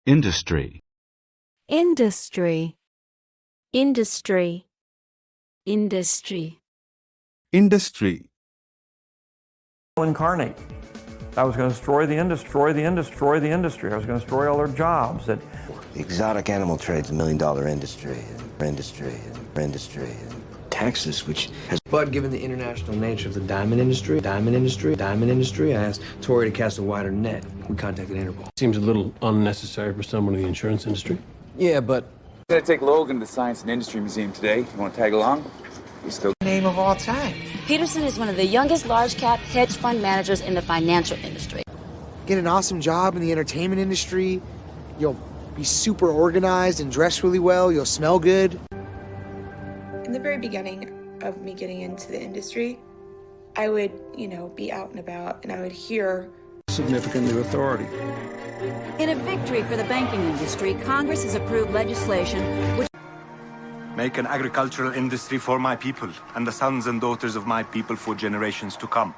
Industry. Industry. Industry. Industry. Industry. Incarnate. I was going to destroy the industry. I was going to destroy all their jobs. The exotic animal trade's $1 million industry. Texas, which has... But given the international nature of the diamond industry, I asked Tori to cast a wider net. We contacted Interpol. Seems a little unnecessary for someone in the insurance industry. Yeah, but... I'm gonna take Logan to the Science and Industry Museum today. You wanna tag along? He's still name of all time. Peterson is one of the youngest large-cap hedge fund managers in the financial industry. Get an awesome job in the entertainment industry. You'll be super organized and dress really well. You'll smell good. In the very beginning of me getting into the industry, I would, be out and about, and I would hear Significant new authority. In a victory for the banking industry, Congress has approved legislation which... Make an agricultural industry for my people and the sons and daughters of my people for generations to come.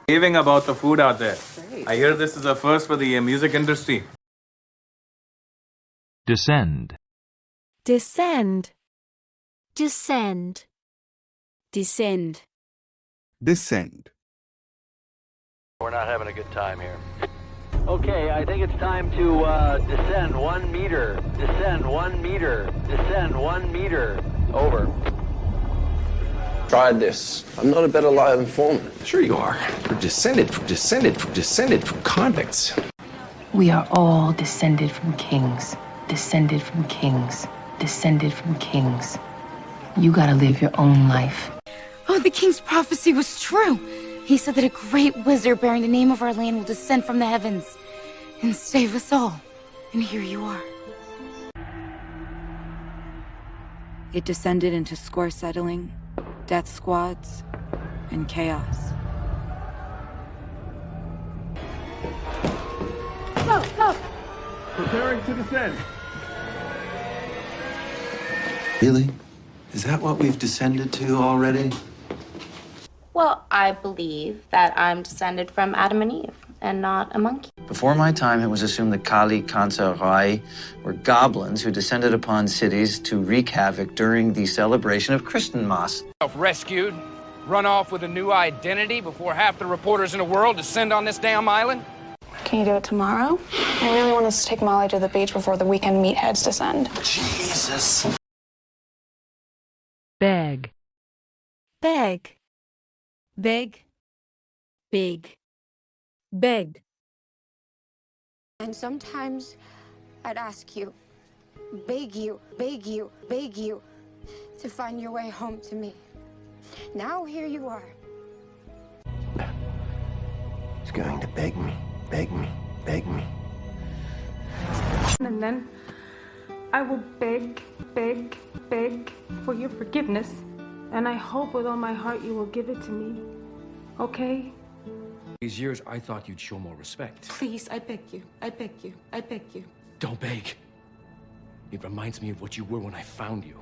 raving about the food out there. Great. I hear this is a first for the music industry. Descend. Descend. Descend. Descend. Descend. We're not having a good time here. Okay, I think it's time to descend 1 meter. Descend 1 meter. Descend 1 meter. Over. Tried this. I'm not a better liar than Foreman. Sure you are. We're descended from convicts. We are all descended from kings. Descended from kings. Descended from kings. You gotta live your own life. Oh, the king's prophecy was true. He said that a great wizard bearing the name of our land will descend from the heavens and save us all. And here you are. It descended into score settling, death squads, and chaos. Go, go! Preparing to descend. Really? Is that what we've descended to already? Well, I believe that I'm descended from Adam and Eve, and not a monkey. Before my time, it was assumed that Kali, Kansa, Rai were goblins who descended upon cities to wreak havoc during the celebration of Christmas. Rescued, run off with a new identity before half the reporters in the world descend on this damn island? Can you do it tomorrow? I really want us to take Molly to the beach before the weekend meatheads descend. Jesus. Beg. Beg. Beg. Big. Begged. And sometimes I'd ask you, beg you, to find your way home to me. Now here you are. He's going to beg me. And then I will beg for your forgiveness. And I hope with all my heart you will give it to me. Okay? These years, I thought you'd show more respect. Please, I beg you. Don't beg. It reminds me of what you were when I found you.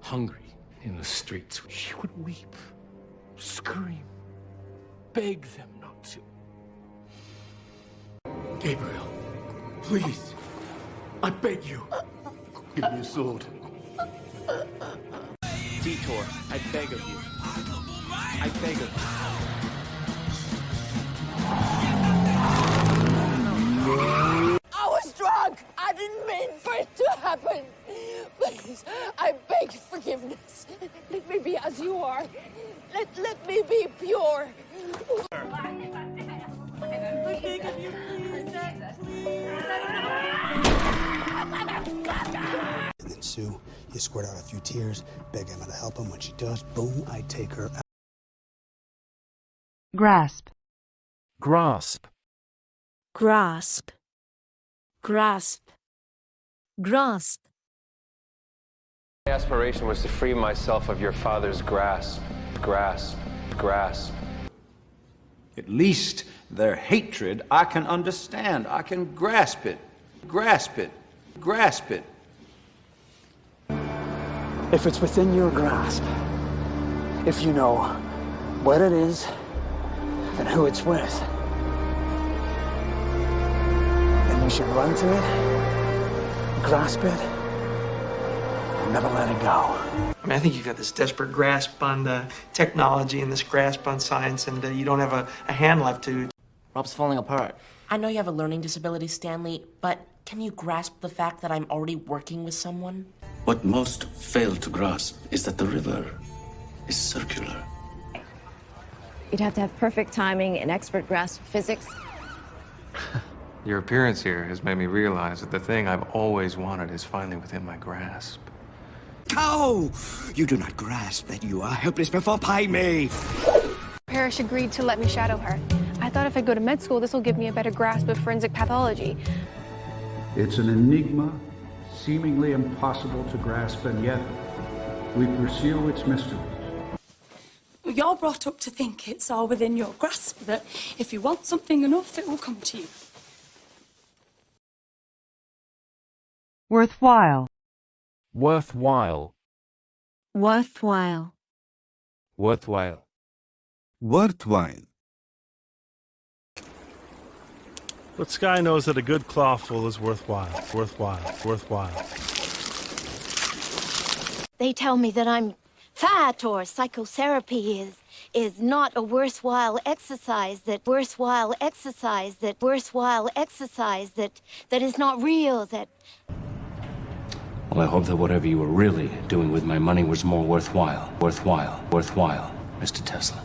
Hungry in the streets. She would weep, scream, beg them not to. Gabriel, please, I beg you. Give me a sword. Detour, I beg of you. I beg of you. I was drunk! I didn't mean for it to happen! Please, I beg forgiveness. Let me be as you are. Let me be pure. I beg of you, And then Sue, you squirt out a few tears, beg Emma to help him. When she does, boom, I take her out. Grasp. Grasp. Grasp. Grasp. Grasp. My aspiration was to free myself of your father's grasp. At least their hatred I can understand. I can grasp it. If it's within your grasp, if you know what it is and who it's with, then you should run to it grasp it, and never let it go. I mean, I think you've got this desperate grasp on technology and this grasp on science, and you don't have a hand left to. Rob's falling apart. I know you have a learning disability, Stanley, but can you grasp the fact that I'm already working with someone? What most fail to grasp is that the river is circular. You'd have to have perfect timing and expert grasp of physics. Your appearance here has made me realize that the thing I've always wanted is finally within my grasp. Oh! You do not grasp that you are helpless before pay me! Parrish agreed to let me shadow her. I thought if I go to med school, this will give me a better grasp of forensic pathology. It's an enigma, seemingly impossible to grasp, and yet we pursue its mysteries. You're brought up to think it's all within your grasp, that if you want something enough, it will come to you. Worthwhile. Worthwhile. Worthwhile. Worthwhile. Worthwhile. But Sky knows that a good clawful is worthwhile. Worthwhile. Worthwhile. They tell me that I'm fat or psychotherapy is not a worthwhile exercise, that is not real, that... Well, I hope that whatever you were really doing with my money was more worthwhile. Worthwhile. Worthwhile, Mr. Tesla.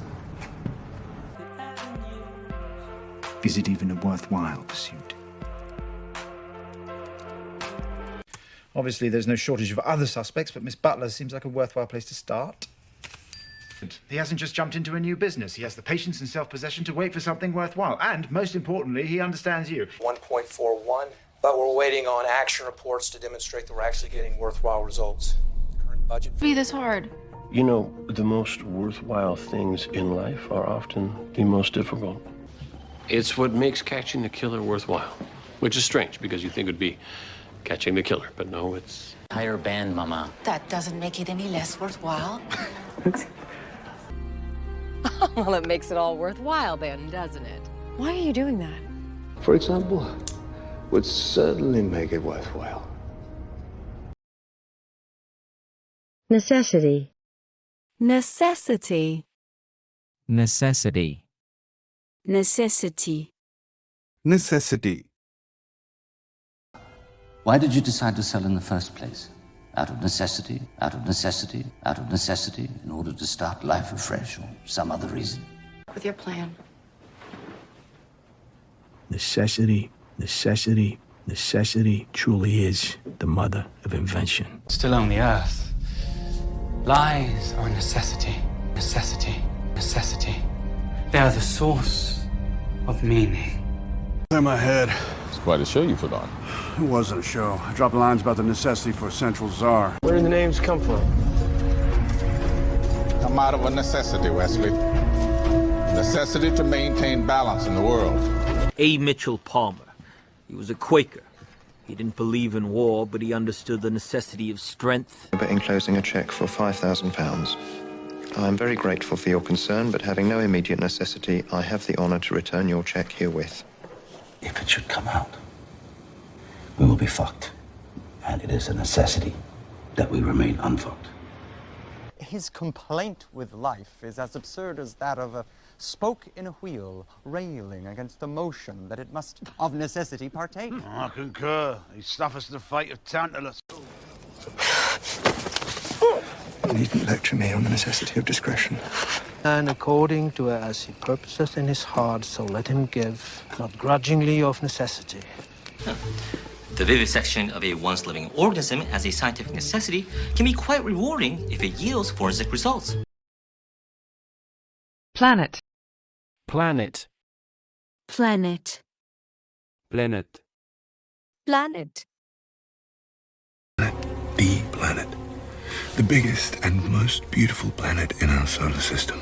Is it even a worthwhile pursuit? Obviously, there's no shortage of other suspects, but Miss Butler seems like a worthwhile place to start. He hasn't just jumped into a new business. He has the patience and self-possession to wait for something worthwhile. And, most importantly, he understands you. 1.41, but we're waiting on action reports to demonstrate that we're actually getting worthwhile results. Current budget. Be this hard. You know, the most worthwhile things in life are often the most difficult. It's what makes catching the killer worthwhile, which is strange because you think it would be catching the killer, but no, it's... Higher band, Mama. That doesn't make it any less worthwhile. Well, it makes it all worthwhile then, doesn't it? Why are you doing that? For example, would certainly make it worthwhile. Necessity. Necessity. Necessity. Necessity. Necessity. Why did you decide to sell in the first place? Out of necessity, out of necessity, out of necessity, in order to start life afresh, or some other reason? With your plan. Necessity, necessity, necessity truly is the mother of invention. Still on the earth. Lies are a necessity. Necessity. Necessity. They are the source of meaning. Clear my head. It's quite a show you put on. It wasn't a show. I dropped lines about the necessity for a central czar. Where do the names come from? Come out of a necessity, Wesley. Necessity to maintain balance in the world. A. Mitchell Palmer. He was a Quaker. He didn't believe in war, but he understood the necessity of strength. Enclosing a cheque for £5,000. I am very grateful for your concern, but having no immediate necessity, I have the honour to return your cheque herewith. If it should come out, we will be fucked. And it is a necessity that we remain unfucked. His complaint with life is as absurd as that of a spoke in a wheel railing against the motion that it must of necessity partake. I concur. He suffers the fate of Tantalus. You needn't lecture me on the necessity of discretion. And according to as he purposeth in his heart, so let him give, not grudgingly of necessity. The vivisection of a once-living organism as a scientific necessity can be quite rewarding if it yields forensic results. Planet. Planet. Planet. Planet. Planet. The planet. The biggest and most beautiful planet in our solar system.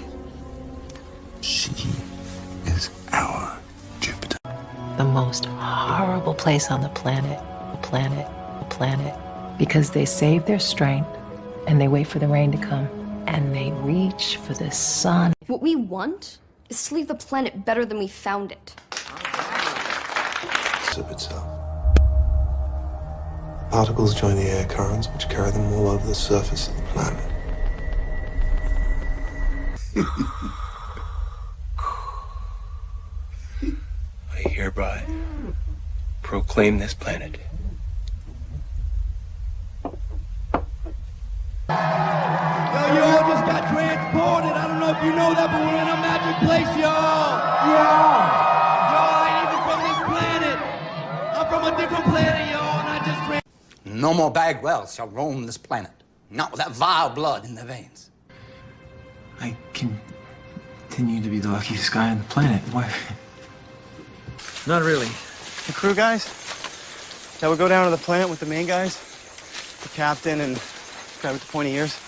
She is our Jupiter. The most horrible place on the planet. Because they save their strength and they wait for the rain to come and they reach for the sun. What we want is to leave the planet better than we found it. Of itself. Particles join the air currents, which carry them all over the surface of the planet. I hereby proclaim this planet. Yo, you all just got transported. I don't know if you know that, but we're in a magic place, y'all. Yeah. Y'all ain't even from this planet. I'm from a different planet, y'all, and I just No more Bagwells shall roam this planet. Not with that vile blood in their veins. I continue to be the luckiest guy on the planet. Why? Not really. The crew guys that would go down to the planet with the main guys, the captain and the guy with the pointy ears.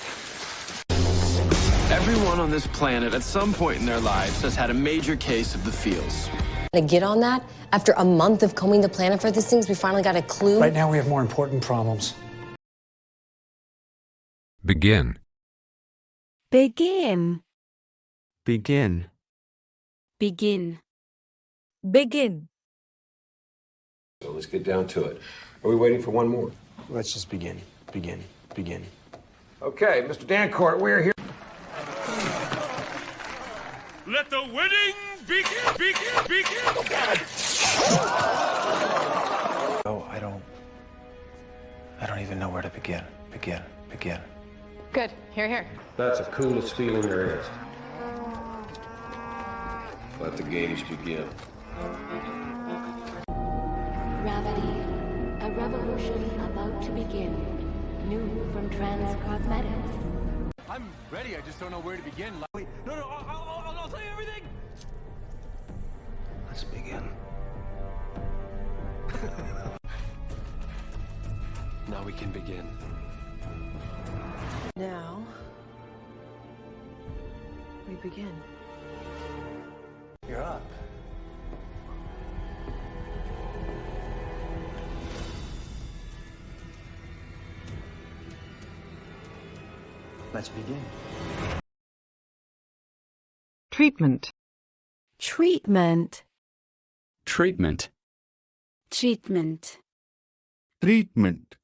Everyone on this planet at some point in their lives has had a major case of the feels. To get on that, after a month of combing the planet for these things, we finally got a clue. Right now we have more important problems. Begin. Begin. Begin. Begin. Begin. So let's get down to it. Are we waiting for one more? Let's just begin. Begin. Begin. Okay, Mr. Dancourt, we're here. Let the wedding begin. Oh, I don't even know where to begin. Begin. Good. Here. That's the coolest feeling there is. Let the games begin. Gravity, a revolution about to begin. New from Trans Cosmetics. I'm ready. I just don't know where to begin. Wait, no, I'll tell you everything. Let's begin. Now we can begin. Now, we begin. You're up. Let's begin. Treatment. Treatment. Treatment. Treatment. Treatment.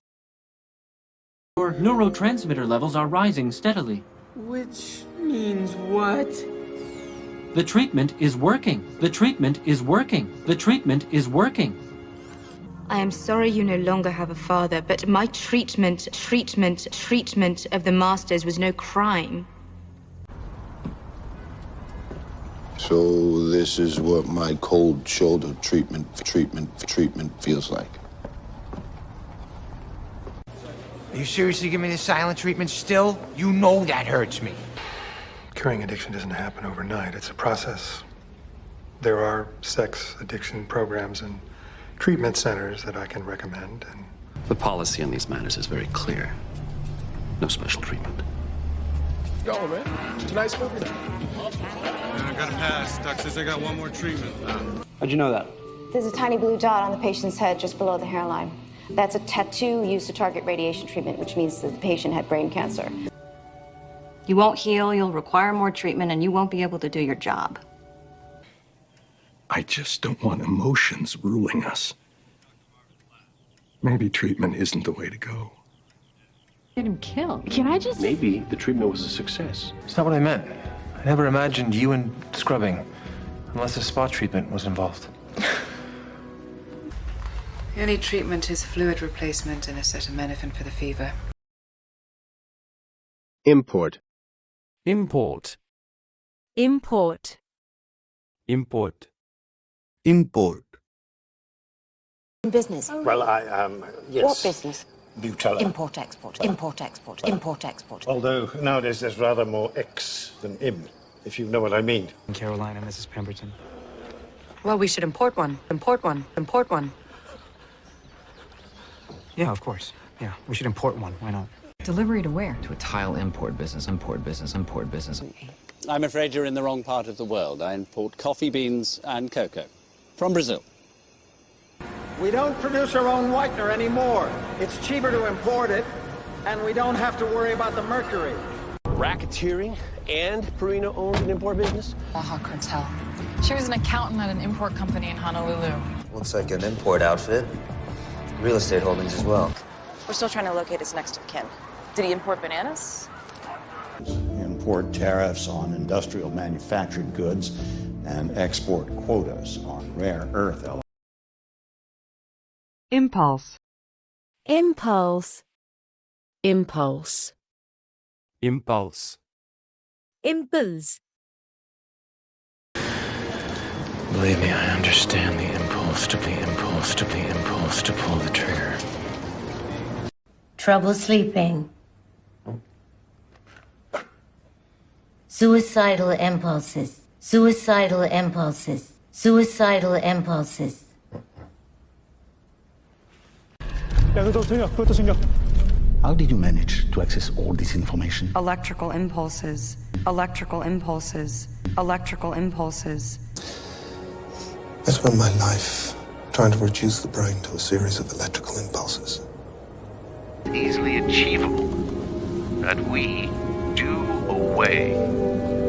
Your neurotransmitter levels are rising steadily. Which means what? The treatment is working. The treatment is working. The treatment is working. I am sorry you no longer have a father, but my treatment of the masters was no crime. So this is what my cold shoulder treatment feels like. Are you seriously giving me the silent treatment still? You know that hurts me. Curing addiction doesn't happen overnight. It's a process. There are sex addiction programs and treatment centers that I can recommend. And the policy on these matters is very clear. No special treatment. Go, man. Tonight's movie night. I got a pass. Doc says I got one more treatment. How'd you know that? There's a tiny blue dot on the patient's head just below the hairline. That's a tattoo used to target radiation treatment, which means that the patient had brain cancer. You won't heal, you'll require more treatment, and you won't be able to do your job. I just don't want emotions ruling us. Maybe treatment isn't the way to go. Get him killed. Can I just... Maybe the treatment was a success. It's not what I meant. I never imagined you and scrubbing, unless a spa treatment was involved. The only treatment is fluid replacement and acetaminophen for the fever. Import. Import. Import. Import. Import. Business. Well, yes. What business? Nutella. Import, export, import, export, import, export. Although nowadays there's rather more X than im, if you know what I mean. Carolina, Mrs. Pemberton. Well, we should import one. Import one. Import one. Yeah, of course. Yeah, we should import one. Why not? Delivery to where? To a tile import business, import business. I'm afraid you're in the wrong part of the world. I import coffee beans and cocoa from Brazil. We don't produce our own whitener anymore. It's cheaper to import it, and we don't have to worry about the mercury. Racketeering and Perino owned an import business? Baja Cartel. She was an accountant at an import company in Honolulu. Looks like an import outfit. Real estate holdings as well. We're still trying to locate his next of kin. Did he import bananas? Import tariffs on industrial manufactured goods and export quotas on rare earth elements. Impulse. Impulse. Impulse. Impulse. Impulse. Believe me, I understand the impulse to pull the trigger. Trouble sleeping. Suicidal impulses. Suicidal impulses. Suicidal impulses. How did you manage to access all this information? Electrical impulses. Electrical impulses. Electrical impulses. I spent my life trying to reduce the brain to a series of electrical impulses. Easily achievable that we do away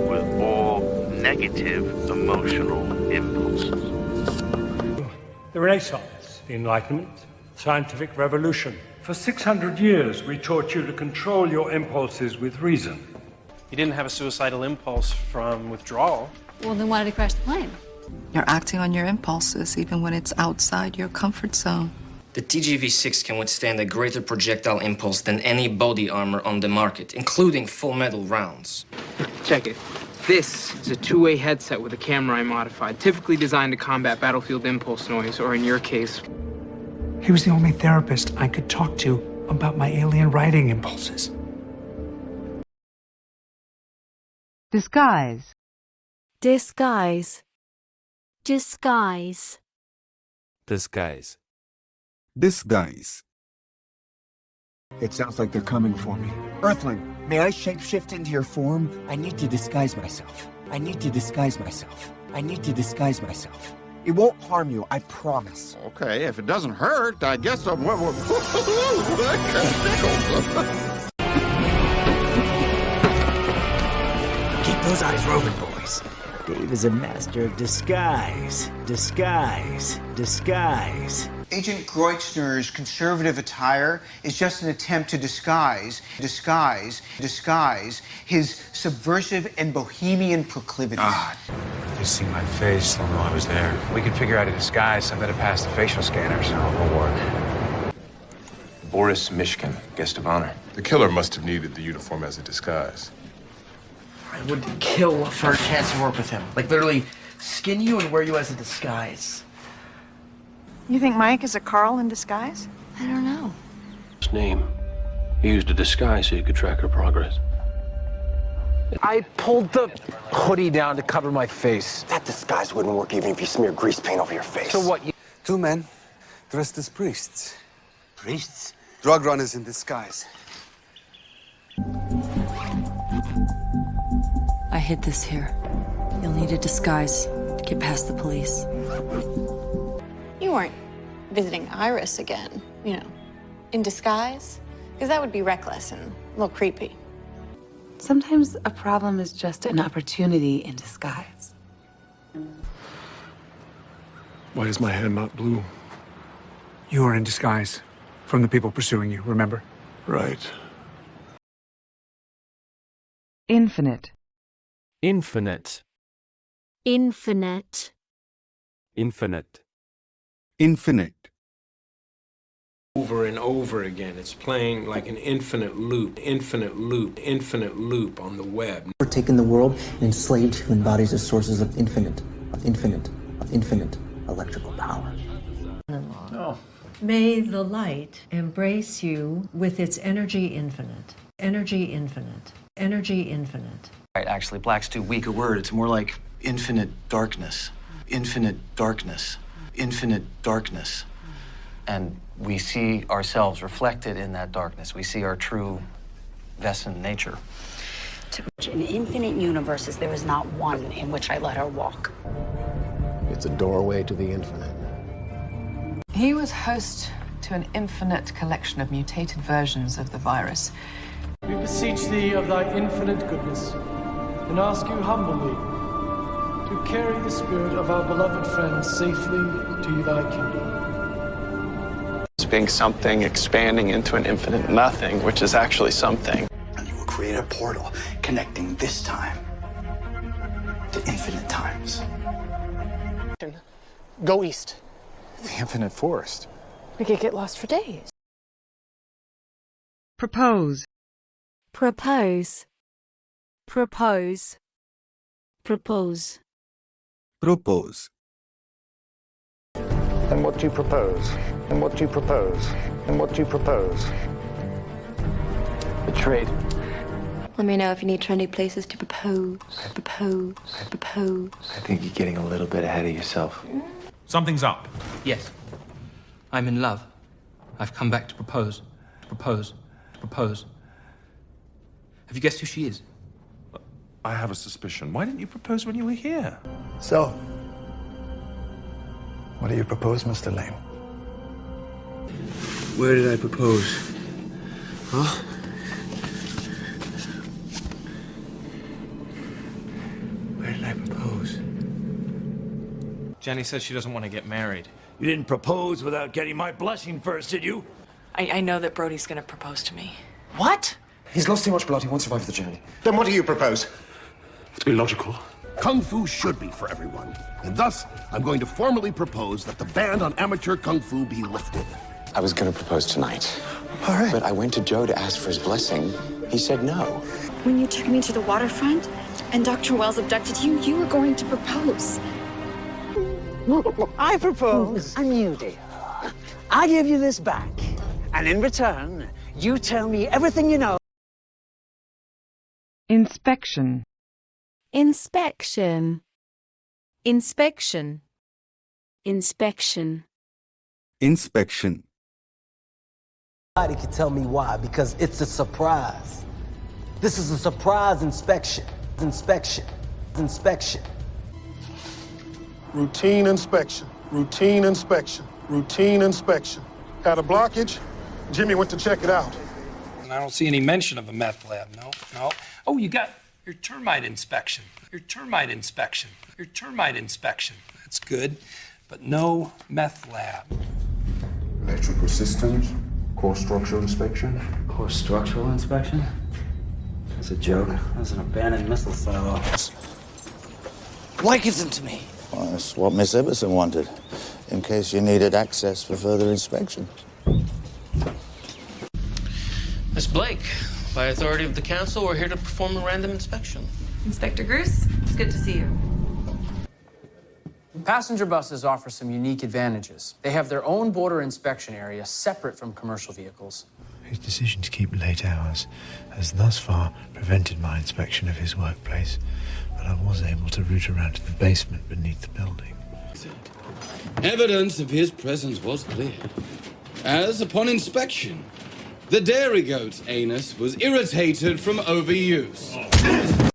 with all negative emotional impulses. The Renaissance, the Enlightenment, scientific revolution. For 600 years, we taught you to control your impulses with reason. You didn't have a suicidal impulse from withdrawal. Well, then why did he crash the plane? You're acting on your impulses even when it's outside your comfort zone. The TGV-6 can withstand a greater projectile impulse than any body armor on the market, including full metal rounds. Check it. This is a two-way headset with a camera I modified, typically designed to combat battlefield impulse noise, or in your case... He was the only therapist I could talk to about my alien writing impulses. Disguise. Disguise. Disguise. Disguise. Disguise. It sounds like they're coming for me. Earthling, may I shapeshift into your form? I need to disguise myself. I need to disguise myself. I need to disguise myself. It won't harm you, I promise. Okay, if it doesn't hurt, I guess I'm... Keep those eyes roving, boys. Dave is a master of disguise. Disguise. Disguise. Agent Kreutzner's conservative attire is just an attempt to disguise his subversive and bohemian proclivities. You see my face, they'll know I was there. We can figure out a disguise. I better pass the facial scanner, so it'll work. Boris Mishkin, guest of honor. The killer must have needed the uniform as a disguise. I would kill for a chance to work with him. Like, literally, skin you and wear you as a disguise. You think Mike is a Carl in disguise? I don't know. His name. He used a disguise so you could track her progress. I pulled the hoodie down to cover my face. That disguise wouldn't work even if you smear grease paint over your face. So what? Two men dressed as priests. Priests? Drug runners in disguise. I hid this here. You'll need a disguise to get past the police. You weren't visiting Iris again, you know, in disguise? Because that would be reckless and a little creepy. Sometimes a problem is just an opportunity in disguise. Why is my hand not blue? You are in disguise from the people pursuing you, remember? Right. Infinite. Infinite. Infinite. Infinite. Infinite. Over and over again. It's playing like an infinite loop on the web. We're taking the world and enslaved human bodies as sources of infinite electrical power. Oh. May the light embrace you with its energy infinite. Energy infinite. Energy infinite. Right, actually, black's too weak a word. It's more like infinite darkness. Infinite darkness. Infinite darkness. And we see ourselves reflected in that darkness. We see our true vessant nature. In infinite universes, there is not one in which I let her walk. It's a doorway to the infinite. He was host to an infinite collection of mutated versions of the virus. We beseech thee of thy infinite goodness, and ask you humbly to carry the spirit of our beloved friend safely to thy kingdom. being something expanding into an infinite nothing, which is actually something. And you will create a portal connecting this time to infinite times. Go east. The infinite forest. We could get lost for days. Propose. Propose. Propose. Propose. Propose. And what do you propose? And what do you propose? And what do you propose? A trade. Let me know if you need trendy places to propose. Propose. Propose. I think you're getting a little bit ahead of yourself. Something's up. Yes. I'm in love. I've come back to propose. To propose. To propose. Have you guessed who she is? I have a suspicion. Why didn't you propose when you were here? So, what do you propose, Mr. Lane? Where did I propose? Huh? Where did I propose? Jenny says she doesn't want to get married. You didn't propose without getting my blessing first, did you? I know that Brody's gonna propose to me. What? He's lost too much blood. He won't survive the journey. Then what do you propose? To be logical. Kung Fu should be for everyone. And thus, I'm going to formally propose that the ban on amateur Kung Fu be lifted. I was going to propose tonight. All right. But I went to Joe to ask for his blessing. He said no. When you took me to the waterfront and Dr. Wells abducted you, you were going to propose. I propose, and you, dear. I give you this back, and in return, you tell me everything you know. Inspection. Inspection. Inspection. Inspection. Inspection. Nobody can tell me why, because it's a surprise. This is a surprise inspection. Inspection. Inspection. Routine inspection. Routine inspection. Routine inspection. Had a blockage? Jimmy went to check it out. And I don't see any mention of a meth lab. No. Oh, you got your termite inspection. Your termite inspection. Your termite inspection. That's good. But no meth lab. Electrical systems. Core structural inspection. Core structural inspection? That's a joke. That's an abandoned missile silo. Why give them to me? Well, that's what Miss Emerson wanted, in case you needed access for further inspection. Miss Blake, by authority of the council, we're here to perform a random inspection. Inspector Goose, it's good to see you. Passenger buses offer some unique advantages. They have their own border inspection area separate from commercial vehicles. His decision to keep late hours has thus far prevented my inspection of his workplace, but I was able to route around to the basement beneath the building. Evidence of his presence was clear, as upon inspection, the dairy goat's anus was irritated from overuse.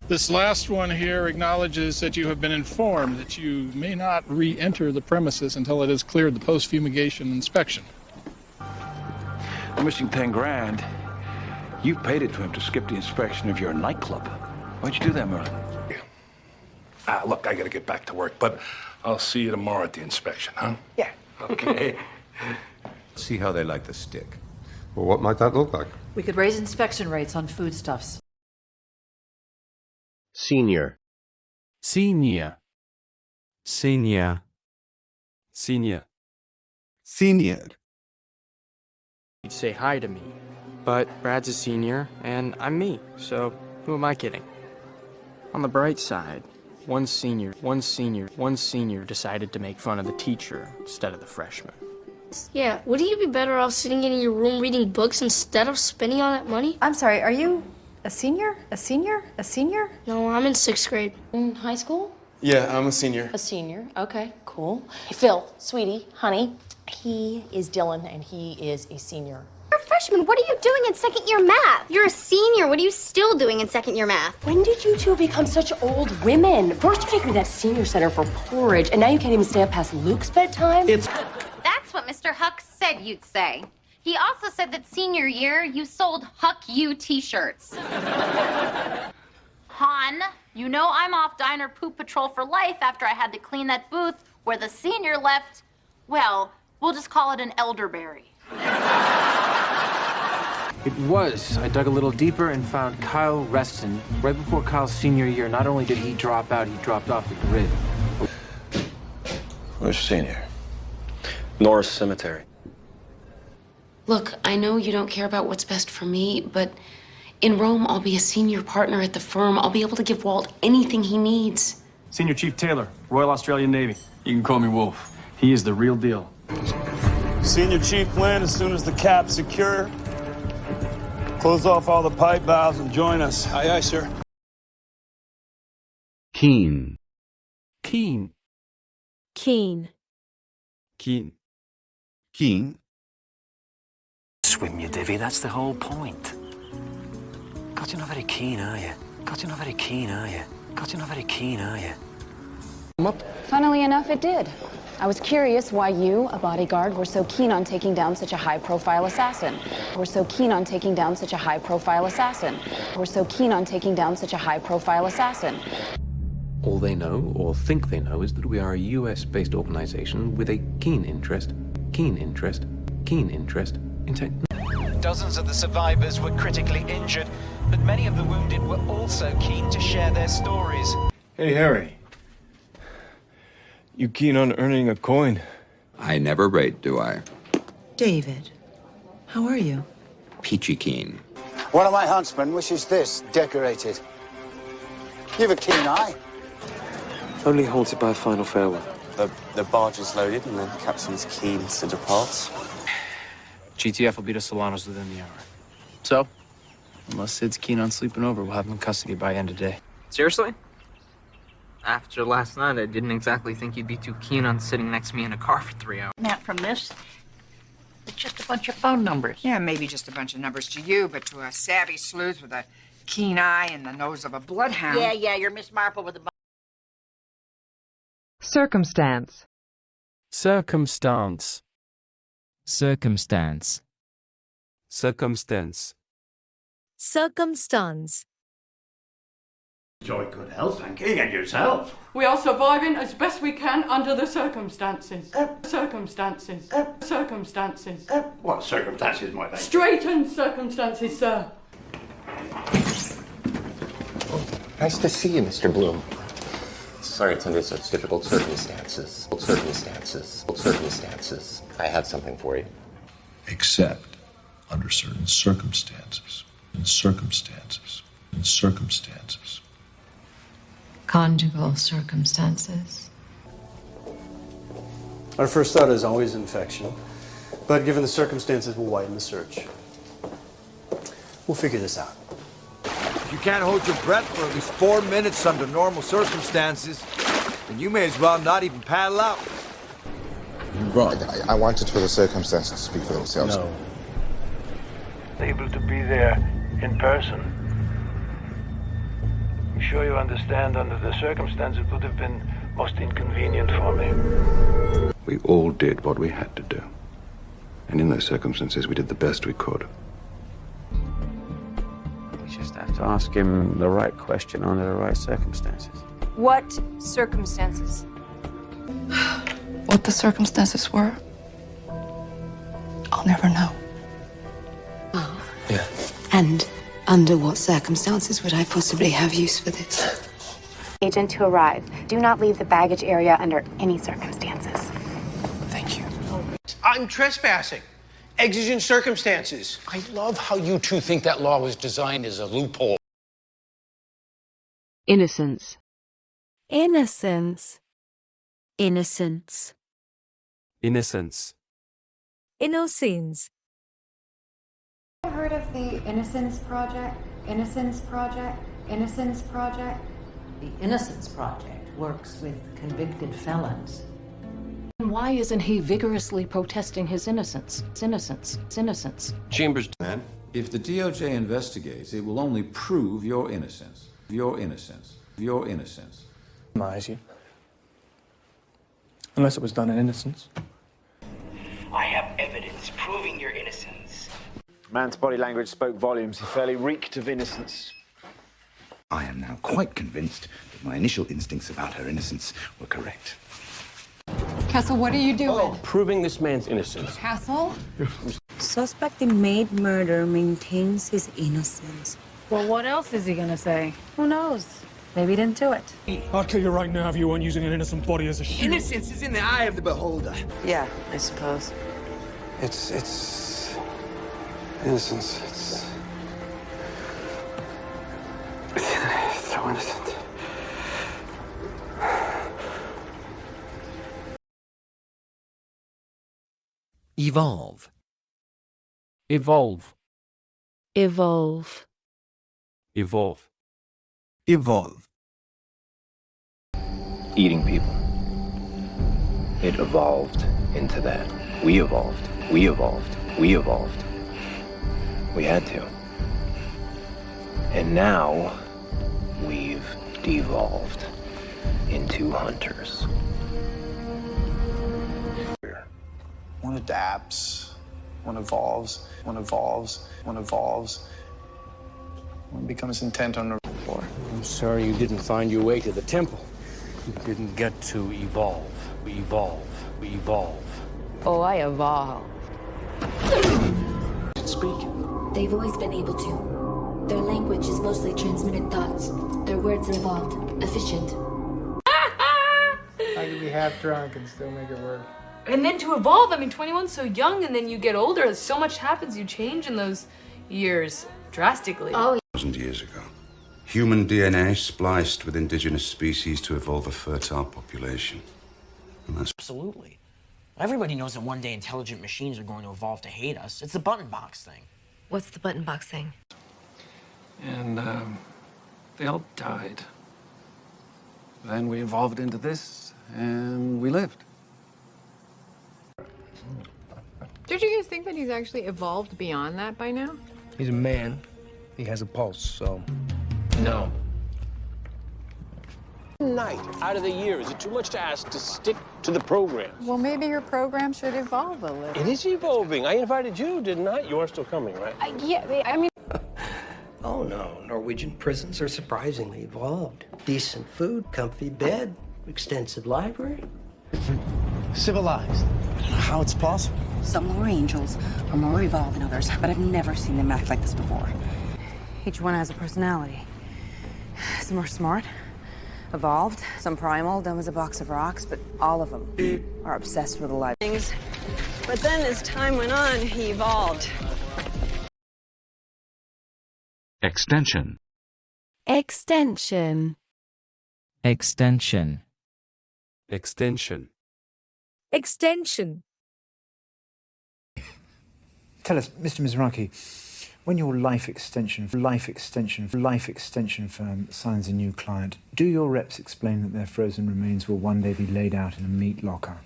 This last one here acknowledges that you have been informed that you may not re-enter the premises until it has cleared the post-fumigation inspection. I'm missing 10 grand. You paid it to him to skip the inspection of your nightclub. Why'd you do that, Merlin? Look, I gotta get back to work, but I'll see you tomorrow at the inspection, huh? Yeah. Okay. See how they like the stick. Well, what might that look like? We could raise inspection rates on foodstuffs. Senior. Senior. Senior. Senior. Senior. You'd say hi to me. But Brad's a senior, and I'm me, so who am I kidding? On the bright side, one senior decided to make fun of the teacher instead of the freshman. Yeah, wouldn't you be better off sitting in your room reading books instead of spending all that money? I'm sorry, are you a senior? A senior? A senior? No, I'm in 6th grade. In high school? Yeah, I'm a senior. A senior. Okay, cool. Hey, Phil, sweetie, honey, he is Dylan, and he is a senior. You're a freshman. What are you doing in second year math? You're a senior. What are you still doing in second year math? When did you two become such old women? First you take me to that senior center for porridge, and now you can't even stay up past Luke's bedtime? That's what Mr. Huck said you'd say. He also said that senior year, you sold Huck You t-shirts. Han, you know I'm off diner poop patrol for life after I had to clean that booth where the senior left, well, we'll just call it an elderberry. It was. I dug a little deeper and found Kyle Reston. Right before Kyle's senior year, not only did he drop out, he dropped off the grid. Where's senior? Norris Cemetery. Look, I know you don't care about what's best for me, but in Rome, I'll be a senior partner at the firm. I'll be able to give Walt anything he needs. Senior Chief Taylor, Royal Australian Navy. You can call me Wolf. He is the real deal. Senior Chief Flynn, as soon as the cap's secure, close off all the pipe valves and join us. Aye, aye, sir. Keen. Keen. Keen. Keen. Keen? Swim, you divvy, that's the whole point. God, you're not very keen, are you? God, you're not very keen, are you? God, you're not very keen, are you? Funnily enough, it did. I was curious why you, a bodyguard, were so keen on taking down such a high-profile assassin. We're so keen on taking down such a high-profile assassin. We're so keen on taking down such a high-profile assassin. All they know, or think they know, is that we are a US-based organization with a keen interest in technology. Dozens of the survivors were critically injured, but many of the wounded were also keen to share their stories. Hey, Harry. You keen on earning a coin? I never rate, do I? David, how are you? Peachy keen. One of my huntsmen wishes this decorated. You've a keen eye. Only haunted by a final farewell. The barge is loaded and the captain's keen to depart. GTF will beat us Solanos within the hour. So, unless Sid's keen on sleeping over, we'll have him in custody by end of day. Seriously? After last night, I didn't exactly think you'd be too keen on sitting next to me in a car for 3 hours. Not from this. It's just a bunch of phone numbers. Yeah, maybe just a bunch of numbers to you, but to a savvy sleuth with a keen eye and the nose of a bloodhound. Yeah, you're Miss Marple with a... Circumstance. Circumstance. Circumstance. Circumstance. Circumstance. Enjoy good health, thank you, and yourself. We are surviving as best we can under the circumstances. Circumstances. Circumstances. What circumstances might they be? Straightened circumstances, sir. Nice to see you, Mr. Bloom. Sorry it's under such difficult circumstances. I have something for you. Except under certain circumstances. Circumstances. Conjugal circumstances. Our first thought is always infection, but given the circumstances, we'll widen the search. We'll figure this out. If you can't hold your breath for at least 4 minutes under normal circumstances, then you may as well not even paddle out. Right. I wanted for the circumstances to speak for themselves. No. Able to be there in person. I'm sure you understand, under the circumstances, it would have been most inconvenient for me. We all did what we had to do. And in those circumstances, we did the best we could. We just have to ask him the right question under the right circumstances. What circumstances? What the circumstances were, I'll never know. Oh. Yeah. And under what circumstances would I possibly have use for this? Agent to arrive. Do not leave the baggage area under any circumstances. Thank you. I'm trespassing. Exigent circumstances. I love how you two think that law was designed as a loophole. Innocence. Innocence. Innocence. Innocence. Innocence. Heard of the Innocence Project? Innocence Project? Innocence Project? The Innocence Project works with convicted felons. Why isn't he vigorously protesting his innocence? Innocence. Chambers, man, if the DOJ investigates, it will only prove your innocence. Your innocence. Denies you. Unless it was done in innocence. I have evidence proving your innocence. Man's body language spoke volumes. He fairly reeked of innocence. I am now quite convinced that my initial instincts about her innocence were correct. Castle, what are you doing? Proving this man's innocence. Castle? Suspected made murder maintains his innocence. Well, what else is he gonna say? Who knows? Maybe he didn't do it. I'd kill you right now if you weren't using an innocent body as a shield. Innocence is in the eye of the beholder. Yeah, I suppose. It's innocence. It's so innocent. Evolve. Evolve. Evolve. Evolve. Evolve. Eating people. It evolved into that. We evolved. We evolved. We evolved. We had to. And now we've devolved into hunters. One adapts, one evolves, one evolves, one evolves. One becomes intent on the floor. I'm sorry you didn't find your way to the temple. You didn't get to evolve. We evolve. We evolve. Oh, I evolved. Speak. They've always been able to. Their language is mostly transmitted thoughts. Their words are evolved, efficient. I could be half drunk and still make it work. And then to evolve, I mean, 21's so young, and then you get older, so much happens, you change in those years drastically. Oh, 1,000 years ago, human DNA spliced with indigenous species to evolve a fertile population. And that's absolutely. Everybody knows that one day intelligent machines are going to evolve to hate us. It's the button box thing. What's the button box thing? And, they all died. Then we evolved into this, and we lived. Don't you guys think that he's actually evolved beyond that by now? He's a man. He has a pulse, so... No. Night out of the year. Is it too much to ask to stick to the program? Well, maybe your program should evolve a little. It is evolving. I invited you, didn't I? You are still coming, right? I mean... Oh, no. Norwegian prisons are surprisingly evolved. Decent food, comfy bed, extensive library. Civilized. I don't know how it's possible. Some lower angels are more evolved than others, but I've never seen them act like this before. Each one has a personality. Some are smart, evolved, some primal, dumb as a box of rocks, but all of them are obsessed with the life. But then as time went on, he evolved. Extension. Extension. Extension. Extension. Extension. Tell us, Mr. Mizraki, when your life extension firm signs a new client, do your reps explain that their frozen remains will one day be laid out in a meat locker?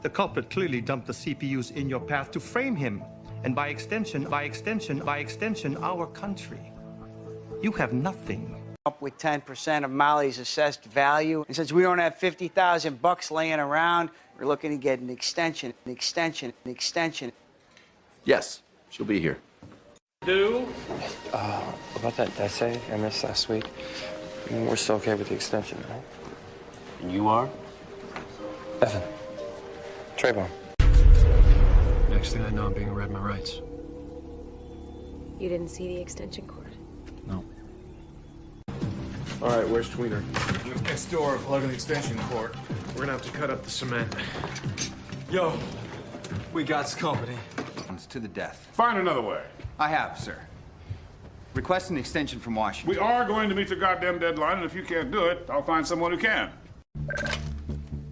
The culprit clearly dumped the CPUs in your path to frame him, and by extension, our country. You have nothing. Up with 10% of Molly's assessed value, and since we don't have $50,000 laying around, we're looking to get an extension. Yes, she'll be here. About that essay I missed last week, we're still okay with the extension, right? And you are? Evan. Trayvon. Next thing I know, I'm being read my rights. You didn't see the extension cord? No. All right, where's Tweener? Next door, plugging the extension cord. We're gonna have to cut up the cement. Yo, we got company. To the death. Find another way. I have, sir. Request an extension from Washington. We are going to meet the goddamn deadline, and if you can't do it, I'll find someone who can.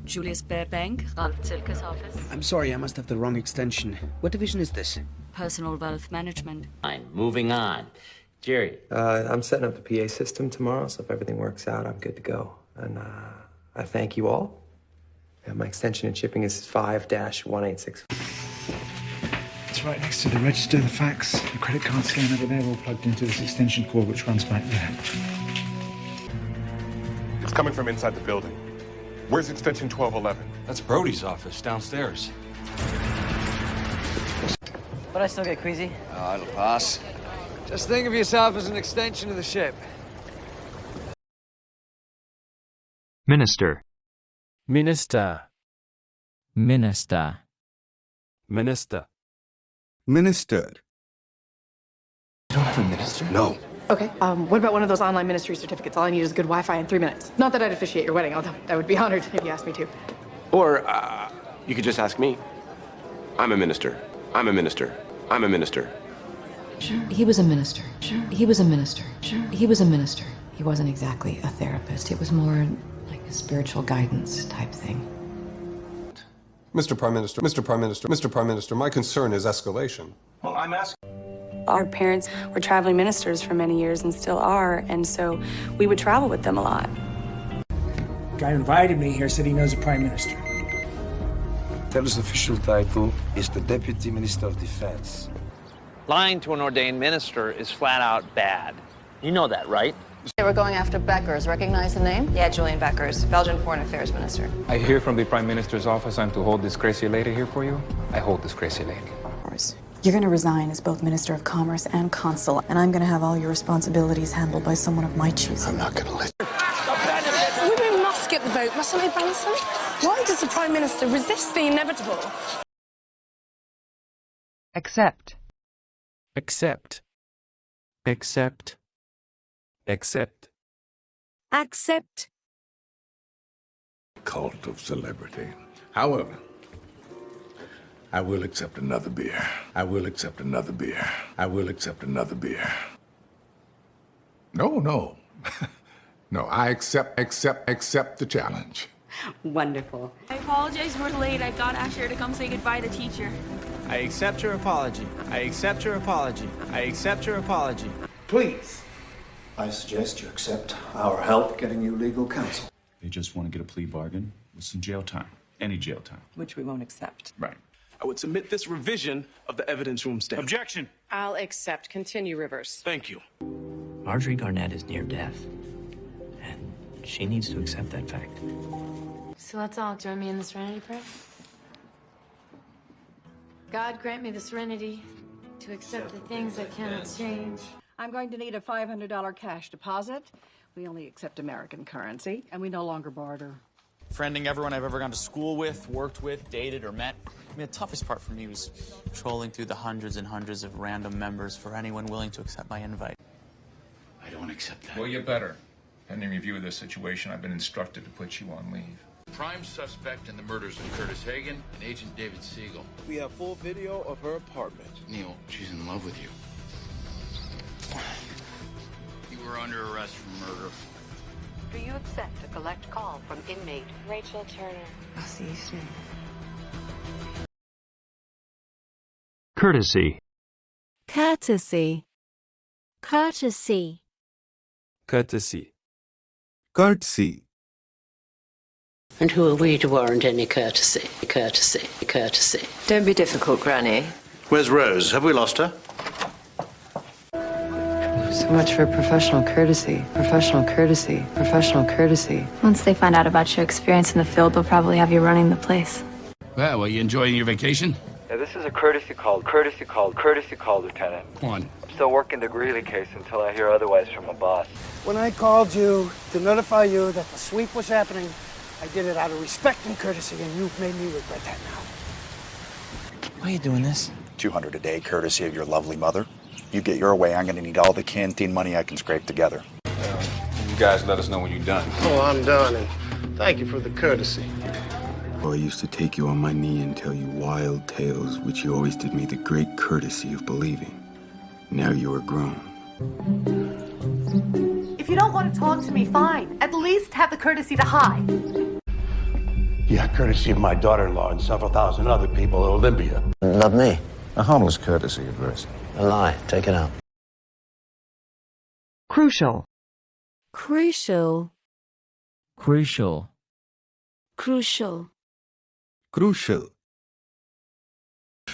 Julius Fairbank, Ralph Zilke's office. I'm sorry, I must have the wrong extension. What division is this? Personal Wealth Management. Fine, moving on. Jerry. I'm setting up the PA system tomorrow, so if everything works out, I'm good to go. And I thank you all. And my extension in shipping is 5-1865. It's right next to the register, the fax, the credit card scanner, but they're all plugged into this extension cord which runs back there. It's coming from inside the building. Where's extension 1211? That's Brody's office downstairs. But I still get queasy. Oh, it'll pass. Just think of yourself as an extension of the ship. Minister. Minister. Minister. Minister. Minister. You don't have a minister? No. Okay, what about one of those online ministry certificates? All I need is good Wi-Fi in 3 minutes. Not that I'd officiate your wedding, although I would be honored if you asked me to. Or you could just ask me. I'm a minister. I'm a minister. I'm a minister. Sure. He was a minister. Sure. He was a minister. Sure. He was a minister. He wasn't exactly a therapist. It was more like a spiritual guidance type thing. Mr. Prime Minister, Mr. Prime Minister, Mr. Prime Minister, my concern is escalation. Well, I'm asking. Our parents were traveling ministers for many years and still are, and so we would travel with them a lot. The guy who invited me here said he knows the Prime Minister. TOEFL's official title is the Deputy Minister of Defense. Lying to an ordained minister is flat out bad. You know that, right? They were going after Beckers. Recognize the name? Yeah, Julian Beckers, Belgian Foreign Affairs Minister. I hear from the Prime Minister's office I'm to hold this crazy lady here for you. I hold this crazy lady. You're going to resign as both Minister of Commerce and Consul, and I'm going to have all your responsibilities handled by someone of my choosing. I'm not going to let... Women must get the vote, mustn't they, Branson? Why does the Prime Minister resist the inevitable? Accept. Accept. Accept. Accept. Accept. Cult of celebrity. However, I will accept another beer. I will accept another beer. I will accept another beer. No. No, I accept the challenge. Wonderful. I apologize we're late. I got Asher to come say goodbye to teacher. I accept your apology. I accept your apology. I accept your apology. Please, I suggest you accept our help getting you legal counsel. They just want to get a plea bargain with some jail time. Any jail time. Which we won't accept. Right. I would submit this revision of the evidence room stamp. Objection. I'll accept. Continue, Rivers. Thank you. Marjorie Garnett is near death, and she needs to accept that fact. So let's all join me in the serenity prayer. God grant me the serenity to accept the things I cannot change. I'm going to need a $500 cash deposit. We only accept American currency, and we no longer barter. Friending everyone I've ever gone to school with, worked with, dated, or met. I mean, the toughest part for me was trolling through the hundreds and hundreds of random members for anyone willing to accept my invite. I don't accept that. Well, you better. Pending review of the situation, I've been instructed to put you on leave. Prime suspect in the murders of Curtis Hagan and Agent David Siegel. We have full video of her apartment. Neil, she's in love with you. You were under arrest for murder. Do you accept a collect call from inmate Rachel Turner? I'll see you soon. Courtesy. Courtesy. Courtesy. Courtesy. Courtesy. And who are we to warrant any courtesy? Courtesy. Courtesy. Don't be difficult, Granny. Where's Rose? Have we lost her? So much for professional courtesy. Professional courtesy. Professional courtesy. Once they find out about your experience in the field, they'll probably have you running the place. Well, are you enjoying your vacation? Yeah, this is a courtesy call, Lieutenant. Come on. I'm still working the Greeley case until I hear otherwise from my boss. When I called you to notify you that the sweep was happening, I did it out of respect and courtesy, and you've made me regret that now. Why are you doing this? 200 a day, courtesy of your lovely mother. You get your way, I'm gonna need all the canteen money I can scrape together. You guys let us know when you're done. Oh, I'm done, and thank you for the courtesy. Oh, I used to take you on my knee and tell you wild tales, which you always did me the great courtesy of believing. Now you are grown. If you don't want to talk to me, fine. At least have the courtesy to hide. Yeah, courtesy of my daughter-in-law and several thousand other people at Olympia. Not me. A harmless courtesy address. A lie. Take it out. Crucial. Crucial. Crucial. Crucial. Crucial.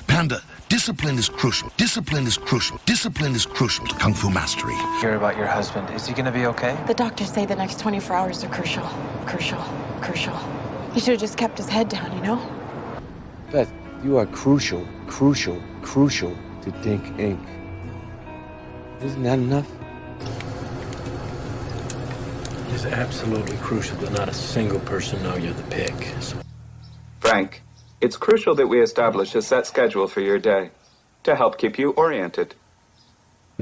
Panda, discipline is crucial. Discipline is crucial. Discipline is crucial to Kung Fu mastery. Hear about your husband. Is he gonna be okay? The doctors say the next 24 hours are crucial. Crucial. Crucial. He should have just kept his head down, you know? Beth, you are crucial to Dink Inc. Isn't that enough? It is absolutely crucial that not a single person know you're the pig. Frank, It's crucial that we establish a set schedule for your day to help keep you oriented.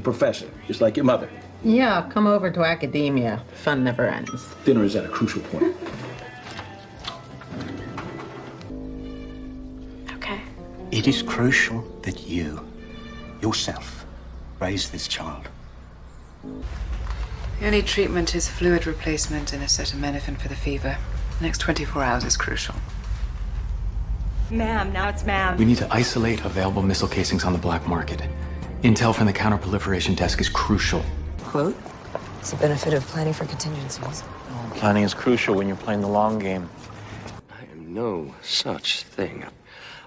Professor, just like your mother. Yeah, come over to academia. Fun never ends. Dinner is at a crucial point. Okay. It is crucial that you, yourself, raise this child. The only treatment is fluid replacement and acetaminophen for the fever. The next 24 hours is crucial. Ma'am, now it's ma'am. We need to isolate available missile casings on the black market. Intel from the counterproliferation desk is crucial. Quote? It's the benefit of planning for contingencies. Planning is crucial when you're playing the long game. I am no such thing.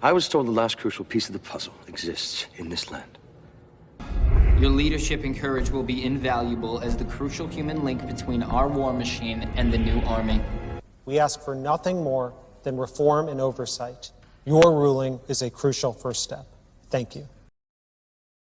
I was told the last crucial piece of the puzzle exists in this land. Your leadership and courage will be invaluable as the crucial human link between our war machine and the new army. We ask for nothing more than reform and oversight. Your ruling is a crucial first step. Thank you.